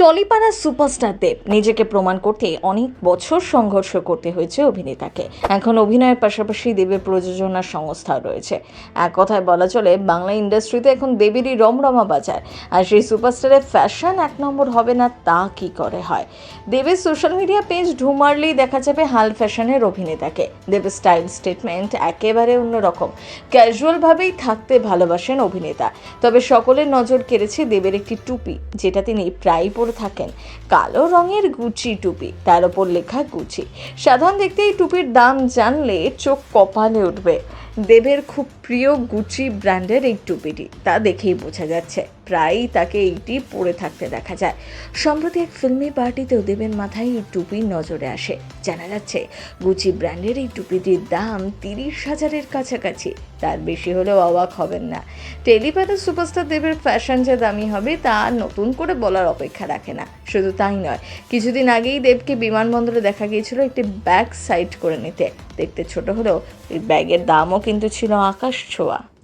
টলিপাড়ার superstar দেব নিজেকে প্রমাণ করতে অনেক বছর সংঘর্ষ করতে হয়েছে অভিনেতাকে। এখন অভিনয়ের পাশাপাশি দেবের প্রযোজনা সংস্থা রয়েছে। এক কথায় বলা চলে বাংলা ইন্ডাস্ট্রিতে এখন দেবেরই রমরমা বাজার। আর সেই সুপারস্টারের ফ্যাশন এক নম্বর হবে না তা কি করে হয়? দেবের সোশ্যাল মিডিয়া পেজ ঢুমারলেই দেখা যাবে হাল ফ্যাশনের অভিনেতাকে। দেবের স্টাইল স্টেটমেন্ট একেবারে অন্যরকম। ক্যাজুয়ালভাবেই থাকতে ভালোবাসেন অভিনেতা। তবে সকলের নজর কেড়েছে দেবের একটি টুপি, যেটা তিনি প্রায় পরে থাকেন। কালো রঙের গুচি টুপি, তার ওপর লেখা গুচি। সাধারণ দেখতে এই টুপির দাম জানলে চোখ কপালে উঠবে। দেবের খুব প্রিয় গুচি ব্র্যান্ডের এই টুপিটি, তা দেখেই বোঝা যাচ্ছে প্রায়ই তাকে এইটি পরে থাকতে দেখা যায়। সম্প্রতি এক ফিল্মি পার্টিতেও দেবের মাথায় এই টুপি নজরে আসে। জানা যাচ্ছে গুচি ব্র্যান্ডের এই টুপিটির দাম 30,000-এর কাছাকাছি। তার বেশি হলেও অবাক হবেন না। টেলিপাড়ার সুপারস্টার দেবের ফ্যাশন যে দামি হবে তা নতুন করে বলার অপেক্ষা রাখে না। শুধু তাই নয়, কিছুদিন আগেই দেবকে বিমানবন্দরে দেখা গিয়েছিল একটি ব্যাগ সাইড করে নিতে। দেখতে ছোট হলেও এই ব্যাগের দামও কিন্তু ছিল আকাশ ছোঁয়া।